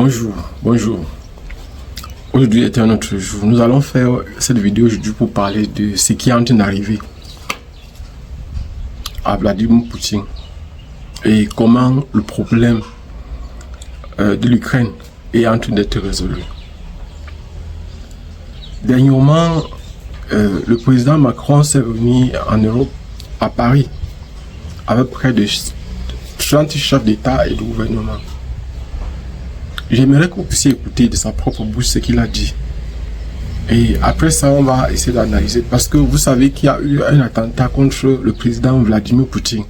Bonjour, bonjour. Aujourd'hui est un autre jour. Nous allons faire cette vidéo aujourd'hui pour parler de ce qui est en train d'arriver à Vladimir Poutine et comment le problème de l'Ukraine est en train d'être résolu. Dernièrement, le président Macron s'est venu en Europe, à Paris, avec près de 30 chefs d'État et de gouvernement. J'aimerais que vous puissiez écouter de sa propre bouche ce qu'il a dit. Et après ça, on va essayer d'analyser. Parce que vous savez qu'il y a eu un attentat contre le président Vladimir Poutine.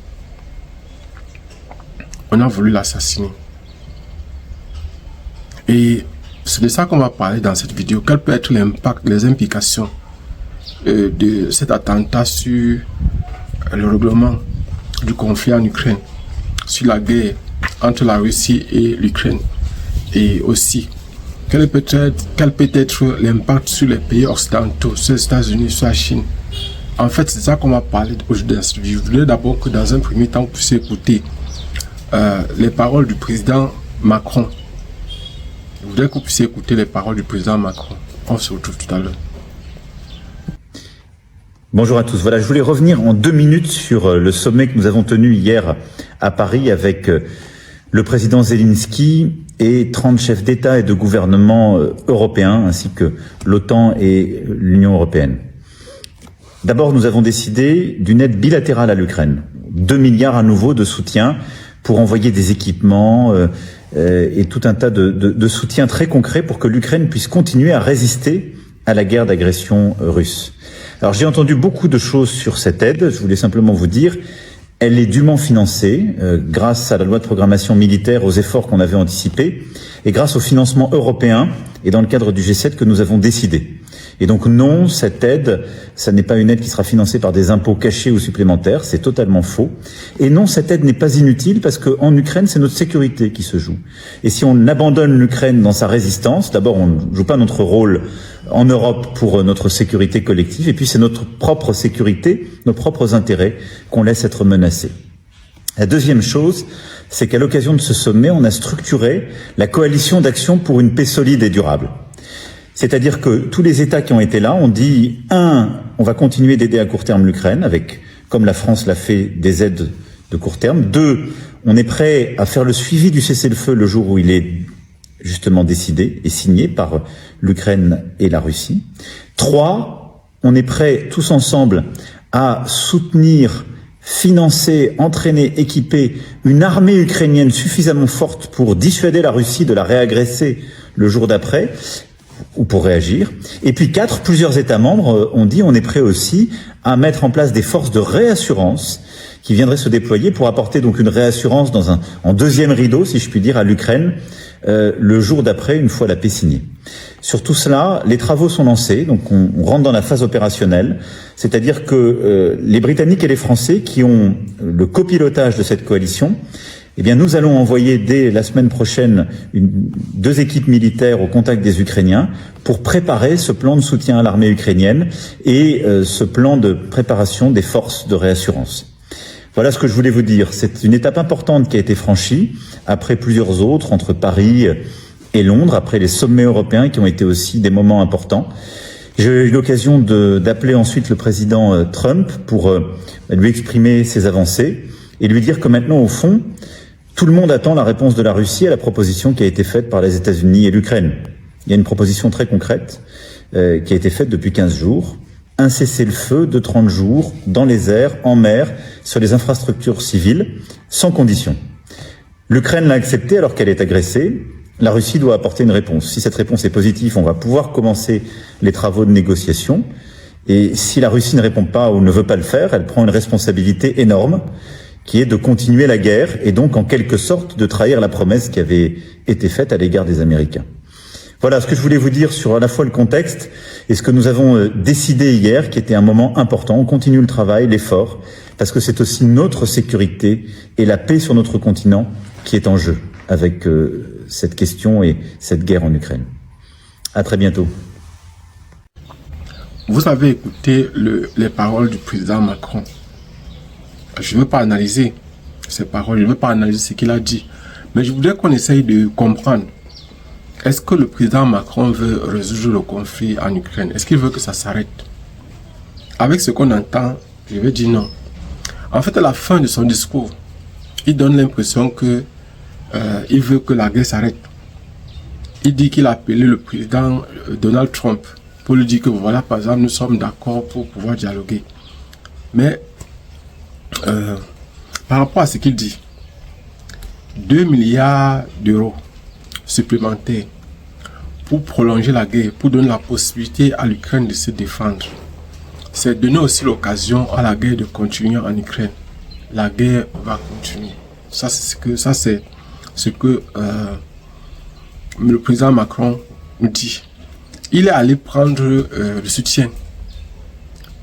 On a voulu l'assassiner. Et c'est de ça qu'on va parler dans cette vidéo. Quel peut être l'impact, les implications de cet attentat sur le règlement du conflit en Ukraine, sur la guerre entre la Russie et l'Ukraine. Et aussi, quel peut être l'impact sur les pays occidentaux, sur les États-Unis, sur la Chine. En fait, c'est ça qu'on va parler aujourd'hui dans cette vidéo. Je voudrais d'abord que dans un premier temps, vous puissiez écouter les paroles du président Macron. Je voudrais que vous puissiez écouter les paroles du président Macron. On se retrouve tout à l'heure. Bonjour à tous. Voilà, je voulais revenir en 2 minutes sur le sommet que nous avons tenu hier à Paris avec le président Zelensky et 30 chefs d'État et de gouvernement européens, ainsi que l'OTAN et l'Union européenne. D'abord, nous avons décidé d'une aide bilatérale à l'Ukraine. 2 milliards à nouveau de soutien pour envoyer des équipements et tout un tas de soutiens très concrets pour que l'Ukraine puisse continuer à résister à la guerre d'agression russe. Alors, j'ai entendu beaucoup de choses sur cette aide. Je voulais simplement vous dire, elle est dûment financée grâce à la loi de programmation militaire, aux efforts qu'on avait anticipés, et grâce au financement européen et dans le cadre du G7 que nous avons décidé. Et donc non, cette aide, ça n'est pas une aide qui sera financée par des impôts cachés ou supplémentaires, c'est totalement faux. Et non, cette aide n'est pas inutile parce qu'en Ukraine, c'est notre sécurité qui se joue. Et si on abandonne l'Ukraine dans sa résistance, d'abord on ne joue pas notre rôle en Europe pour notre sécurité collective, et puis c'est notre propre sécurité, nos propres intérêts qu'on laisse être menacés. La deuxième chose, c'est qu'à l'occasion de ce sommet, on a structuré la coalition d'action pour une paix solide et durable. C'est-à-dire que tous les États qui ont été là ont dit, 1, on va continuer d'aider à court terme l'Ukraine, avec, comme la France l'a fait, des aides de court terme. 2, on est prêt à faire le suivi du cessez-le-feu le jour où il est justement décidé et signé par l'Ukraine et la Russie. 3, on est prêt tous ensemble à soutenir, financer, entraîner, équiper une armée ukrainienne suffisamment forte pour dissuader la Russie de la réagresser le jour d'après, ou pour réagir. Et puis 4, plusieurs États membres ont dit on est prêt aussi à mettre en place des forces de réassurance qui viendraient se déployer pour apporter donc une réassurance en deuxième rideau, si je puis dire, à l'Ukraine le jour d'après, une fois la paix signée. Sur tout cela, les travaux sont lancés, donc on rentre dans la phase opérationnelle, c'est-à-dire que les Britanniques et les Français qui ont le copilotage de cette coalition, eh bien, nous allons envoyer dès la semaine prochaine 2 équipes militaires au contact des Ukrainiens pour préparer ce plan de soutien à l'armée ukrainienne et ce plan de préparation des forces de réassurance. Voilà ce que je voulais vous dire. C'est une étape importante qui a été franchie après plusieurs autres, entre Paris et Londres, après les sommets européens qui ont été aussi des moments importants. J'ai eu l'occasion d'appeler ensuite le président Trump pour lui exprimer ses avancées et lui dire que maintenant, au fond, tout le monde attend la réponse de la Russie à la proposition qui a été faite par les États-Unis et l'Ukraine. Il y a une proposition très concrète qui a été faite depuis 15 jours. Un cessez-le-feu de 30 jours dans les airs, en mer, sur les infrastructures civiles, sans condition. L'Ukraine l'a accepté alors qu'elle est agressée. La Russie doit apporter une réponse. Si cette réponse est positive, on va pouvoir commencer les travaux de négociation. Et si la Russie ne répond pas ou ne veut pas le faire, elle prend une responsabilité énorme qui est de continuer la guerre et donc en quelque sorte de trahir la promesse qui avait été faite à l'égard des Américains. Voilà ce que je voulais vous dire sur à la fois le contexte et ce que nous avons décidé hier, qui était un moment important. On continue le travail, l'effort, parce que c'est aussi notre sécurité et la paix sur notre continent qui est en jeu avec cette question et cette guerre en Ukraine. À très bientôt. Vous avez écouté les paroles du président Macron. Je ne veux pas analyser ces paroles, je ne veux pas analyser ce qu'il a dit. Mais je voudrais qu'on essaye de comprendre est-ce que le président Macron veut résoudre le conflit en Ukraine? Est-ce qu'il veut que ça s'arrête? Avec ce qu'on entend, je vais dire non. En fait, à la fin de son discours, il donne l'impression que il veut que la guerre s'arrête. Il dit qu'il a appelé le président Donald Trump pour lui dire que voilà, par exemple, nous sommes d'accord pour pouvoir dialoguer. Mais par rapport à ce qu'il dit, 2 milliards d'euros supplémentaires pour prolonger la guerre, pour donner la possibilité à l'Ukraine de se défendre, c'est donner aussi l'occasion à la guerre de continuer en Ukraine. La guerre va continuer. Ça, c'est ce que le président Macron nous dit. Il est allé prendre le soutien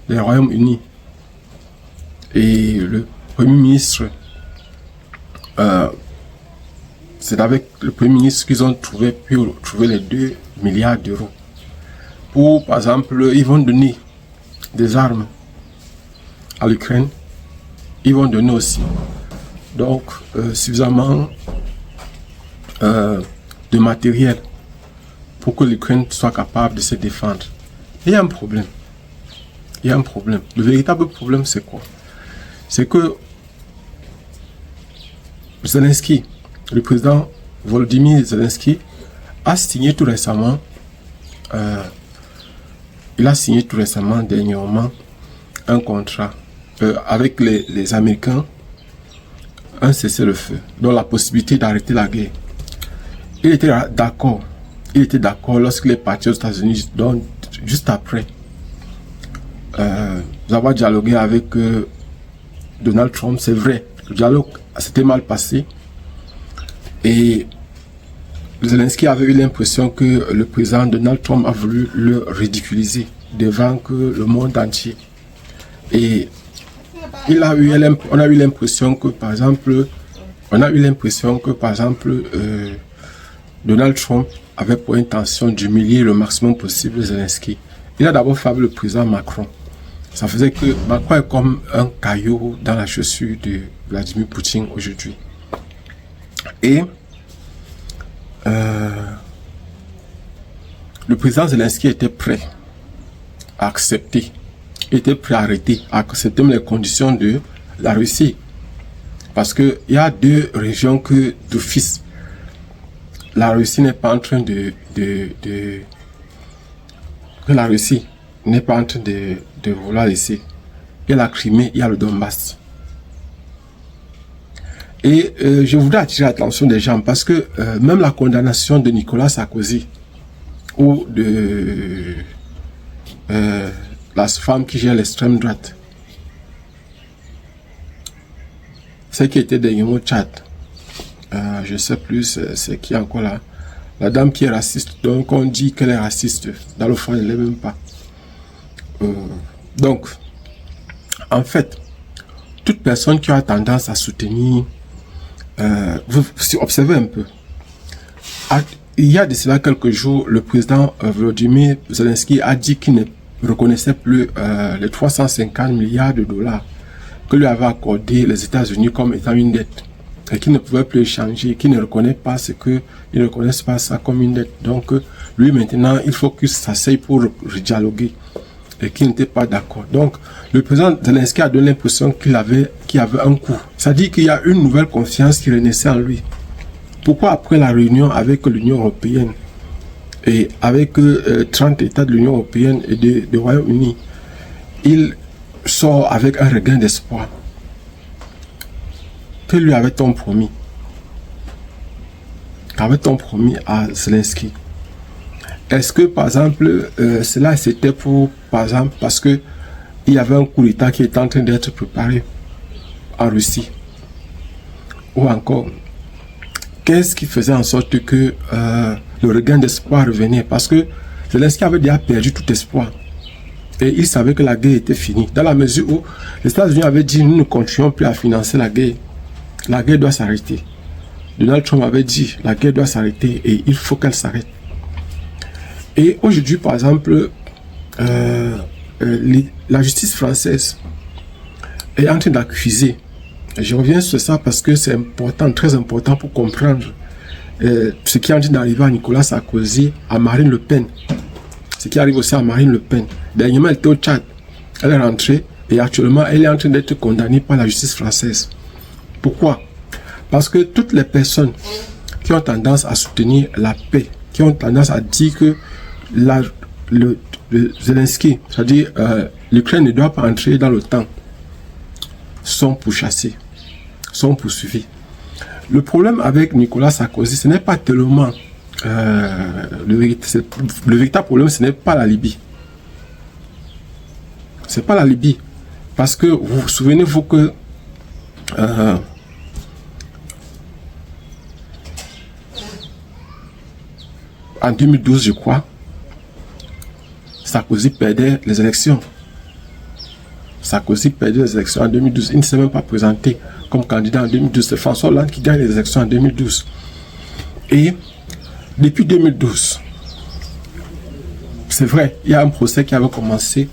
des Royaumes-Unis et le Premier ministre. C'est avec le Premier ministre qu'ils ont pu trouver les 2 milliards d'euros. Pour, par exemple, ils vont donner des armes à l'Ukraine. Ils vont donner aussi donc suffisamment de matériel pour que l'Ukraine soit capable de se défendre. Et il y a un problème. Il y a un problème. Le véritable problème, c'est quoi? C'est que Zelensky, le président Volodymyr Zelensky, a signé tout récemment, dernièrement, un contrat avec les Américains, un cessez-le-feu, donc la possibilité d'arrêter la guerre. Il était d'accord. Il était d'accord lorsqu'il est parti aux États-Unis, donc juste après avoir dialogué avec Donald Trump. C'est vrai, le dialogue s'était mal passé et Zelensky avait eu l'impression que le président Donald Trump a voulu le ridiculiser devant le monde entier. Et on a eu l'impression que par exemple Donald Trump avait pour intention d'humilier le maximum possible Zelensky. Il a d'abord fait le président Macron. Ça faisait que Macron est comme un caillou dans la chaussure de Vladimir Poutine aujourd'hui. Et le président Zelensky était prêt à accepter, était prêt à arrêter, à accepter les conditions de la Russie. Parce qu'il y a 2 régions que d'office, la Russie n'est pas en train de vouloir laisser. Il y a la Crimée, il y a le Donbass. Et je voudrais attirer l'attention des gens parce que même la condamnation de Nicolas Sarkozy ou de la femme qui gère l'extrême droite, celle qui était dernièrement au Tchad, je ne sais plus c'est qui encore là, la dame qui est raciste, donc on dit qu'elle est raciste, dans le fond elle ne l'est même pas. Donc, en fait, toute personne qui a tendance à soutenir, vous observez un peu, il y a de cela quelques jours, le président Volodymyr Zelensky a dit qu'il ne reconnaissait plus les 350 milliards de dollars que lui avaient accordé les États-Unis comme étant une dette et qu'il ne pouvait plus échanger, qu'il ne reconnaît pas ils ne reconnaissent pas ça comme une dette. Donc, lui maintenant, il faut qu'il s'asseye pour dialoguer et qu'il n'était pas d'accord. Donc, le président Zelensky a donné l'impression qu'il avait un coup. C'est-à-dire qu'il y a une nouvelle confiance qui renaissait en lui. Pourquoi après la réunion avec l'Union européenne et avec 30 États de l'Union européenne et du Royaume-Uni, il sort avec un regain d'espoir? Que lui avait-on promis? Qu'avait-on promis à Zelensky? Est-ce que, par exemple, cela c'était parce que il y avait un coup d'État qui était en train d'être préparé en Russie? Ou encore, qu'est-ce qui faisait en sorte que le regain d'espoir revenait? Parce que Zelensky avait déjà perdu tout espoir. Et il savait que la guerre était finie. Dans la mesure où les États-Unis avaient dit nous ne continuons plus à financer la guerre. La guerre doit s'arrêter. Donald Trump avait dit la guerre doit s'arrêter et il faut qu'elle s'arrête. Et aujourd'hui, par exemple, la justice française est en train d'accuser. Je reviens sur ça parce que c'est important, très important pour comprendre ce qui est en train d'arriver à Nicolas Sarkozy, à Marine Le Pen. Ce qui arrive aussi à Marine Le Pen. Dernièrement, elle était au Tchad. Elle est rentrée et actuellement, elle est en train d'être condamnée par la justice française. Pourquoi? Parce que toutes les personnes qui ont tendance à soutenir la paix, qui ont tendance à dire que le Zelensky, c'est-à-dire l'Ukraine ne doit pas entrer dans l'OTAN, sont pourchassés, sont poursuivis. Le problème avec Nicolas Sarkozy, ce n'est pas tellement le véritable problème, ce n'est pas la Libye. C'est pas la Libye. Parce que vous souvenez-vous que en 2012, je crois, Sarkozy perdait les élections. Sarkozy perdait les élections en 2012. Il ne s'est même pas présenté comme candidat en 2012. C'est François Hollande qui gagne les élections en 2012. Et depuis 2012, c'est vrai, il y a un procès qui avait commencé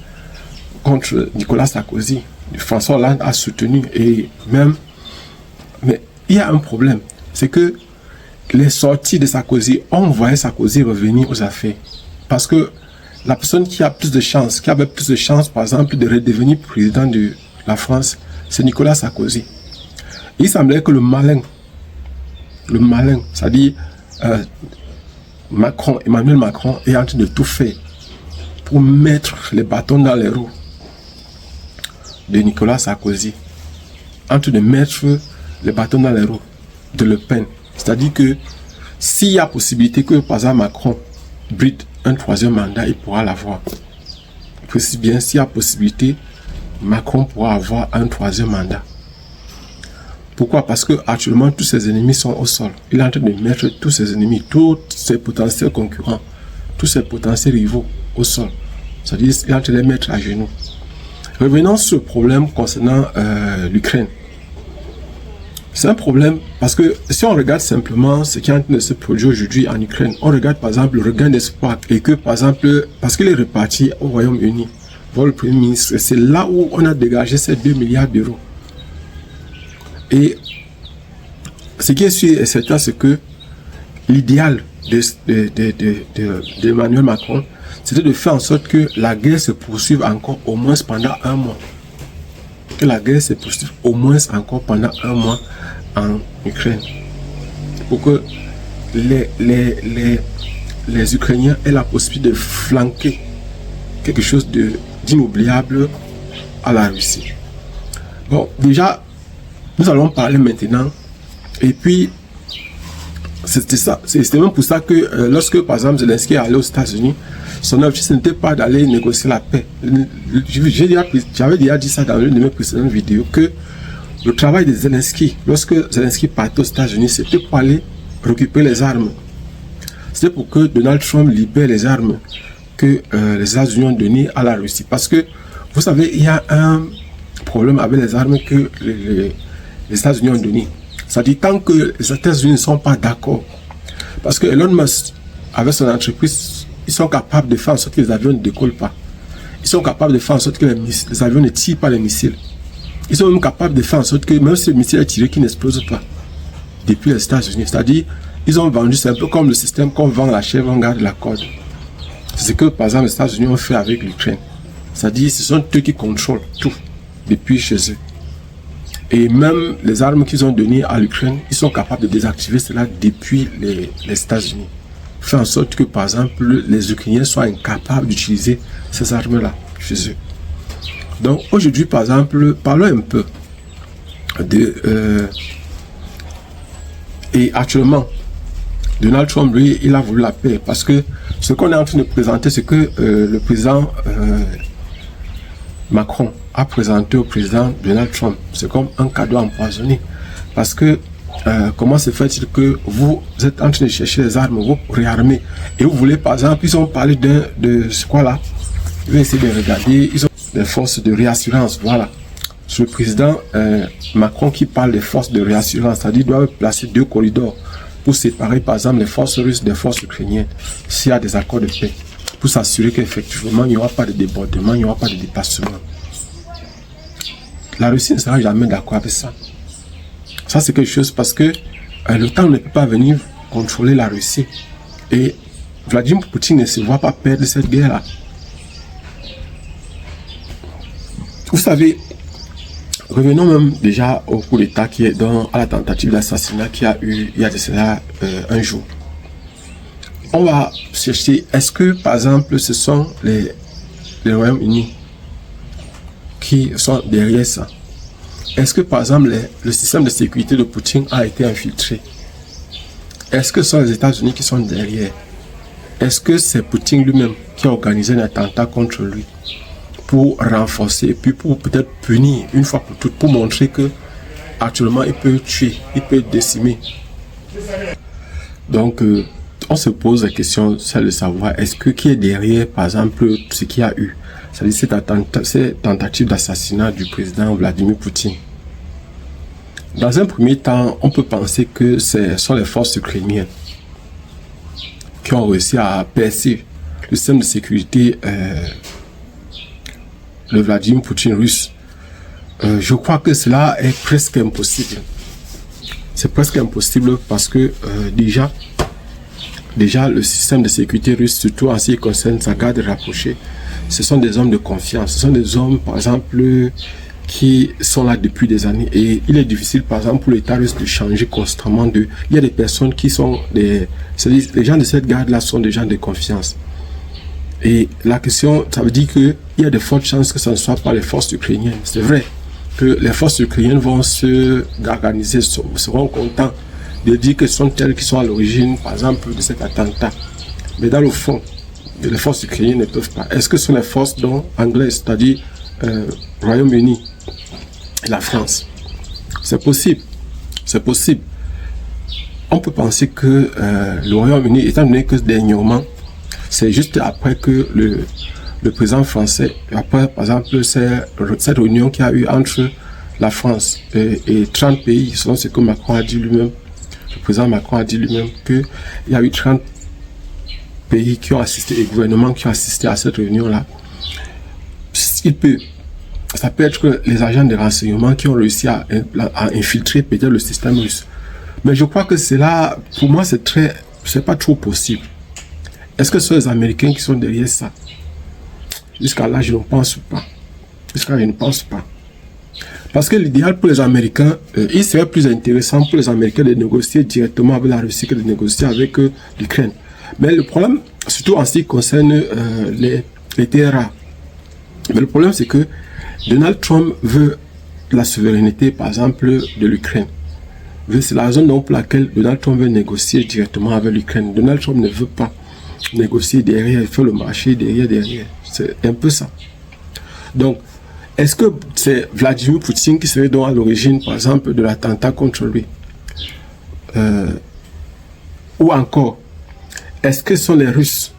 contre Nicolas Sarkozy. François Hollande a soutenu et même... Mais il y a un problème. C'est que les sorties de Sarkozy ont envoyé Sarkozy revenir aux affaires. Parce que la personne qui a plus de chances, qui avait plus de chances, par exemple, de redevenir président de la France, c'est Nicolas Sarkozy. Il semblait que le malin, c'est-à-dire Emmanuel Macron, est en train de tout faire pour mettre les bâtons dans les roues de Nicolas Sarkozy, en train de mettre les bâtons dans les roues de Le Pen. C'est-à-dire que s'il y a possibilité que, par exemple, Macron bride un troisième mandat, il pourra l'avoir. Je précise bien, s'il y a possibilité, Macron pourra avoir un troisième mandat. Pourquoi? Parce que actuellement tous ses ennemis sont au sol. Il est en train de mettre tous ses ennemis, tous ses potentiels concurrents, tous ses potentiels rivaux au sol. C'est-à-dire qu'il est en train de les mettre à genoux. Revenons sur le problème concernant l'Ukraine. C'est un problème parce que si on regarde simplement ce qui est en train de se produire aujourd'hui en Ukraine, on regarde par exemple le regain d'espoir et que par exemple, parce qu'il est reparti au Royaume-Uni, voir le Premier ministre, c'est là où on a dégagé ces 2 milliards d'euros. Et ce qui est sûr et certain, c'est que l'idéal d'Emmanuel Macron, c'était de faire en sorte que la guerre se poursuive encore au moins pendant un mois. Que la guerre se poursuive au moins encore pendant un mois en Ukraine. Pour que les Ukrainiens aient la possibilité de flanquer quelque chose d'inoubliable à la Russie. Bon, déjà, nous allons parler maintenant. Et puis, c'était ça. C'était même pour ça que lorsque, par exemple, Zelensky est allé aux États-Unis, son objectif n'était pas d'aller négocier la paix. J'avais déjà dit ça dans une de mes précédentes vidéos, que le travail de Zelensky, lorsque Zelensky partait aux États-Unis, c'était pour aller récupérer les armes. C'était pour que Donald Trump libère les armes que les États-Unis ont données à la Russie. Parce que, vous savez, il y a un problème avec les armes que les États-Unis ont données. C'est-à-dire, tant que les États-Unis ne sont pas d'accord, parce que Elon Musk, avec son entreprise, ils sont capables de faire en sorte que les avions ne décollent pas. Ils sont capables de faire en sorte que les avions ne tirent pas les missiles. Ils sont même capables de faire en sorte que même si le missile est tiré, qu'il n'explose pas. Depuis les États-Unis. C'est-à-dire, ils ont vendu, c'est un peu comme le système qu'on vend la chèvre, on garde la corde. C'est ce que, par exemple, les États-Unis ont fait avec l'Ukraine. C'est-à-dire, ce sont eux qui contrôlent tout depuis chez eux. Et même les armes qu'ils ont données à l'Ukraine, ils sont capables de désactiver cela depuis les États-Unis. Faire en sorte que, par exemple, les Ukrainiens soient incapables d'utiliser ces armes-là chez eux. Donc, aujourd'hui, par exemple, parlons un peu de... et actuellement, Donald Trump, lui, il a voulu la paix. Parce que ce qu'on est en train de présenter, c'est que le président Macron a présenté au président Donald Trump. C'est comme un cadeau empoisonné. Parce que comment se fait-il que vous êtes en train de chercher les armes, vous réarmer, et vous voulez, par exemple, ils ont parlé de ce quoi là, je vais essayer de regarder, ils ont des forces de réassurance, voilà. C'est le président Macron qui parle des forces de réassurance, c'est-à-dire qu'il doit placer 2 corridors pour séparer, par exemple, les forces russes des forces ukrainiennes, s'il y a des accords de paix, pour s'assurer qu'effectivement, il n'y aura pas de débordement, il n'y aura pas de dépassement. La Russie ne sera jamais d'accord avec ça. Ça, c'est quelque chose parce que l'OTAN ne peut pas venir contrôler la Russie. Et Vladimir Poutine ne se voit pas perdre cette guerre-là. Vous savez, revenons même déjà au coup d'État qui est à la tentative d'assassinat qu'il y a eu il y a de cela un jour. On va chercher, est-ce que par exemple ce sont les Royaumes-Unis qui sont derrière ça? Est-ce que par exemple le système de sécurité de Poutine a été infiltré? Est-ce que ce sont les États-Unis qui sont derrière? Est-ce que c'est Poutine lui-même qui a organisé un attentat contre lui pour renforcer et puis pour peut-être punir une fois pour toutes, pour montrer que actuellement il peut tuer, il peut décimer? Donc on se pose la question, celle de savoir est-ce que qui est derrière par exemple ce qu'il y a eu, c'est-à-dire cette tentative d'assassinat du président Vladimir Poutine. Dans un premier temps, on peut penser que ce sont les forces ukrainiennes qui ont réussi à percer le système de sécurité de Vladimir Poutine russe. Je crois que cela est presque impossible. C'est presque impossible parce que déjà le système de sécurité russe, surtout en ce qui concerne sa garde rapprochée, ce sont des hommes de confiance. Ce sont des hommes, par exemple, qui sont là depuis des années. Et il est difficile, par exemple, pour l'État russe de changer constamment de... Il y a des personnes qui sont des... Les gens de cette garde-là sont des gens de confiance. Et la question, ça veut dire qu'il y a de fortes chances que ce ne soit pas les forces ukrainiennes. C'est vrai que les forces ukrainiennes vont se organiser, seront contents de dire que ce sont elles qui sont à l'origine, par exemple, de cet attentat. Mais dans le fond, les forces ukrainiennes ne peuvent pas. Est-ce que ce sont les forces anglaises, c'est-à-dire Royaume-Uni et la France? C'est possible. C'est possible. On peut penser que le Royaume-Uni, étant donné que dernièrement, c'est juste après que le président français, après par exemple cette réunion qu'il y a eu entre la France et 30 pays, selon ce que Macron a dit lui-même, le président Macron a dit lui-même qu'il y a eu 30 pays qui ont assisté et gouvernements qui ont assisté à cette réunion-là. Ça peut être les agents de renseignement qui ont réussi à infiltrer peut-être le système russe. Mais je crois que cela, pour moi, c'est pas trop possible. Est-ce que ce sont les Américains qui sont derrière ça? Jusqu'à là, je ne pense pas. Jusqu'à là, je ne pense pas. Parce que l'idéal pour les Américains, il serait plus intéressant pour les Américains de négocier directement avec la Russie que de négocier avec l'Ukraine. Mais le problème, surtout en ce qui concerne les terres rares, mais le problème c'est que Donald Trump veut la souveraineté, par exemple, de l'Ukraine. C'est la raison pour laquelle Donald Trump veut négocier directement avec l'Ukraine. Donald Trump ne veut pas négocier derrière, il fait le marché derrière. C'est un peu ça. Donc, est-ce que c'est Vladimir Poutine qui serait donc à l'origine, par exemple, de l'attentat contre lui? Ou encore, est-ce que ce sont les Russes?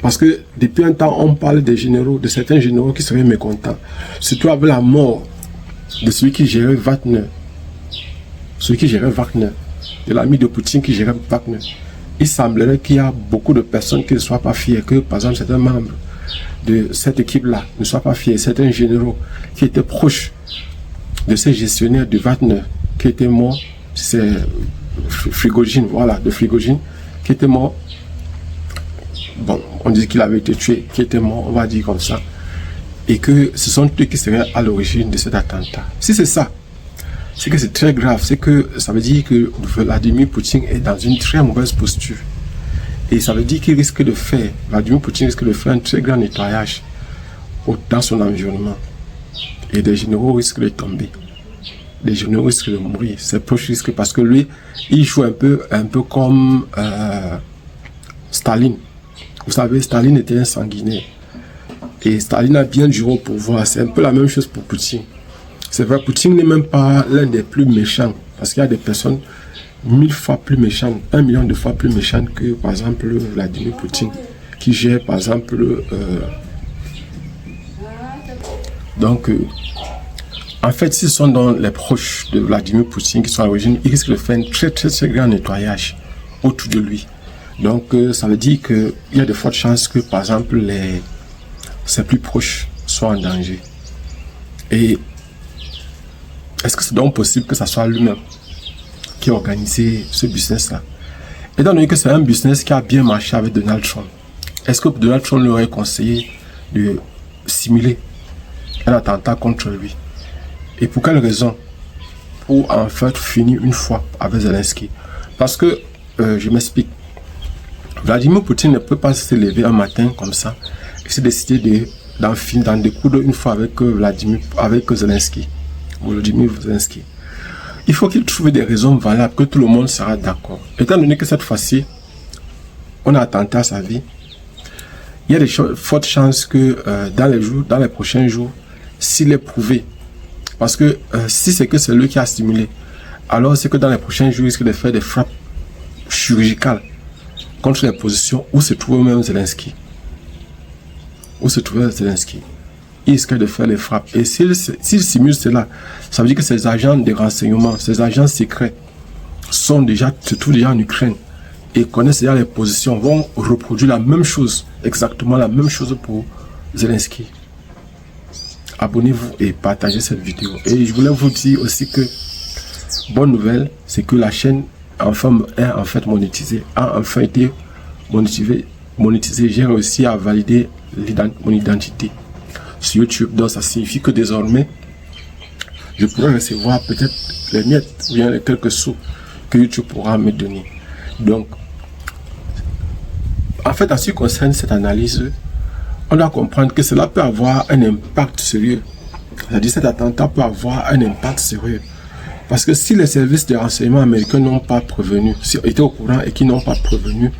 Parce que depuis un temps, on parle des généraux, de certains généraux qui seraient mécontents. Surtout avec la mort de celui qui gérait Wagner. Celui qui gérait Wagner. De l'ami de Poutine qui gérait Wagner. Il semblerait qu'il y a beaucoup de personnes qui ne soient pas fiers, que par exemple certains membres de cette équipe-là ne soient pas fiers. Certains généraux qui étaient proches de ces gestionnaires de Wagner qui étaient morts, c'est Frigogine, voilà, de Frigogine, qui était mort. Bon, on dit qu'il avait été tué, qui était mort, on va dire comme ça. Et que ce sont eux qui seraient à l'origine de cet attentat. Si c'est ça, c'est que c'est très grave. C'est que ça veut dire que Vladimir Poutine est dans une très mauvaise posture. Et ça veut dire qu'il risque de faire, Vladimir Poutine risque de faire un très grand nettoyage dans son environnement. Et des généraux risquent de tomber. Les généraux risquent de mourir. Ses proches risquent parce que lui, il joue un peu comme Staline. Vous savez, Staline était un sanguinaire. Et Staline a bien duré au pouvoir. C'est un peu la même chose pour Poutine. C'est vrai, Poutine n'est même pas l'un des plus méchants. Parce qu'il y a des personnes 1000 fois plus méchantes, 1 million de fois plus méchantes que, par exemple, Vladimir Poutine, qui gère, par exemple, en fait, si ce sont donc les proches de Vladimir Poutine qui sont à l'origine, ils risquent de faire un très grand nettoyage autour de lui. Donc, ça veut dire qu'il y a de fortes chances que, par exemple, ses plus proches soient en danger. Et est-ce que c'est donc possible que ce soit lui-même qui a organisé ce business-là? Étant donné que c'est un business qui a bien marché avec Donald Trump, est-ce que Donald Trump lui aurait conseillé de simuler un attentat contre lui? Et pour quelle raison? Pour en fait finir une fois avec Zelensky. Parce que, je m'explique, Vladimir Poutine ne peut pas se lever un matin comme ça et se décider d'en découdre une fois avec Zelensky. Volodymyr Zelensky. Il faut qu'il trouve des raisons valables que tout le monde sera d'accord. Étant donné que cette fois-ci, on a attenté à sa vie, il y a de fortes chances que dans les prochains jours, s'il est prouvé, parce que si c'est que c'est lui qui a stimulé, alors c'est que dans les prochains jours, il risque de faire des frappes chirurgicales contre les positions où se trouve même Zelensky. Il risque de faire les frappes. Et s'il simule cela, ça veut dire que ces agents de renseignement, ces agents secrets se trouvent déjà en Ukraine et connaissent déjà les positions, vont reproduire la même chose, exactement la même chose pour Zelensky. Abonnez-vous et partagez cette vidéo. Et je voulais vous dire aussi que, bonne nouvelle, c'est que la chaîne a enfin été monétisée. J'ai réussi à valider mon identité sur YouTube. Donc ça signifie que désormais, je pourrais recevoir peut-être les miettes ou bien les quelques sous que YouTube pourra me donner. Donc, en fait, en ce qui concerne cette analyse, on doit comprendre que cela peut avoir un impact sérieux. C'est-à-dire cet attentat peut avoir un impact sérieux. Parce que si les services de renseignement américains n'ont pas prévenu, étaient au courant et qui n'ont pas prévenu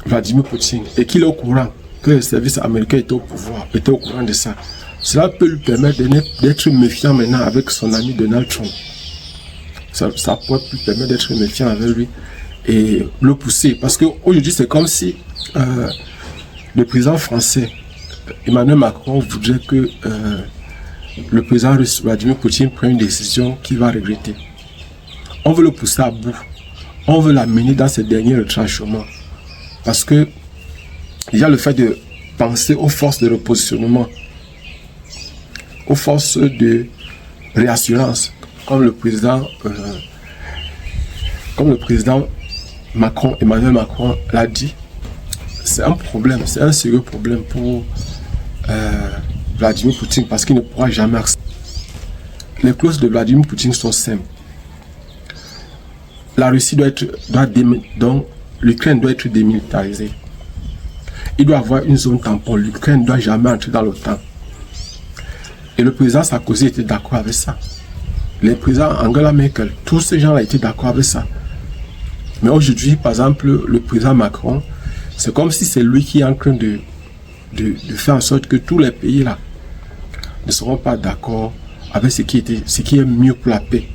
Vladimir Poutine, et qu'il est au courant que les services américains étaient au pouvoir, étaient au courant de ça, cela peut lui permettre d'être méfiant maintenant avec son ami Donald Trump. Ça pourrait lui permettre d'être méfiant avec lui et le pousser. Parce qu'aujourd'hui, c'est comme si le président français, Emmanuel Macron, voudrait que le président russe, Vladimir Poutine, prenne une décision qu'il va regretter. On veut le pousser à bout. On veut l'amener dans ses derniers retranchements. Parce que il y a le fait de penser aux forces de repositionnement, aux forces de réassurance, comme le président Macron, Emmanuel Macron l'a dit. C'est un problème, c'est un sérieux problème pour Vladimir Poutine parce qu'il ne pourra jamais accepter. Les clauses de Vladimir Poutine sont simples. La Russie l'Ukraine doit être démilitarisée. Il doit avoir une zone tampon. L'Ukraine ne doit jamais entrer dans l'OTAN. Et le président Sarkozy était d'accord avec ça. Le président Angela Merkel, tous ces gens-là étaient d'accord avec ça. Mais aujourd'hui, par exemple, le président Macron, c'est comme si c'est lui qui est en train de faire en sorte que tous les pays-là ne seront pas d'accord avec ce qui est mieux pour la paix.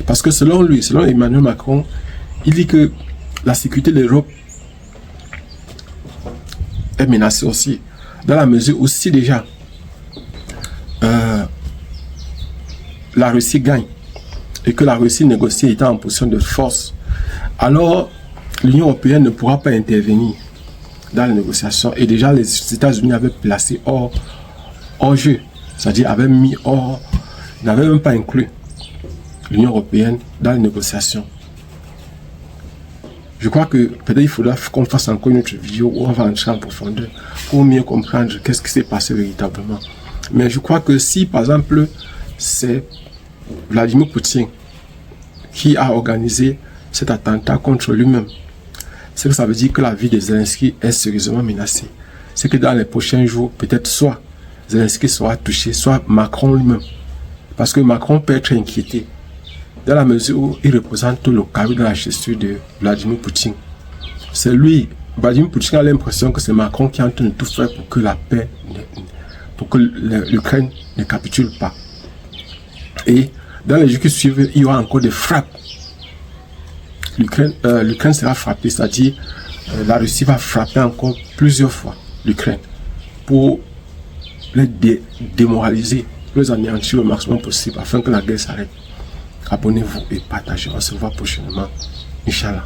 Parce que selon lui, selon Emmanuel Macron, il dit que la sécurité de l'Europe est menacée aussi, dans la mesure où si déjà la Russie gagne et que la Russie négocie étant en position de force, alors l'Union européenne ne pourra pas intervenir dans les négociations. Et déjà les États-Unis avaient placé hors jeu, c'est-à-dire avaient mis hors, n'avaient même pas inclus l'Union européenne dans les négociations. Je crois que peut-être il faudra qu'on fasse encore une autre vidéo où on va entrer en profondeur pour mieux comprendre qu'est-ce qui s'est passé véritablement. Mais je crois que si par exemple c'est Vladimir Poutine qui a organisé cet attentat contre lui-même, c'est que ça veut dire que la vie de Zelensky est sérieusement menacée. C'est que dans les prochains jours, peut-être soit Zelensky sera touché, soit Macron lui-même. Parce que Macron peut être inquiété dans la mesure où il représente le carré de la gestion de Vladimir Poutine. C'est lui, Vladimir Poutine a l'impression que c'est Macron qui est en train de tout faire pour que la paix, pour que l'Ukraine ne capitule pas. Et dans les jours qui suivent, il y aura encore des frappes. L'Ukraine sera frappée, c'est-à-dire la Russie va frapper encore plusieurs fois l'Ukraine pour les démoraliser, pour les anéantir le maximum possible afin que la guerre s'arrête. Abonnez-vous et partagez. On se voit prochainement. Inch'Allah.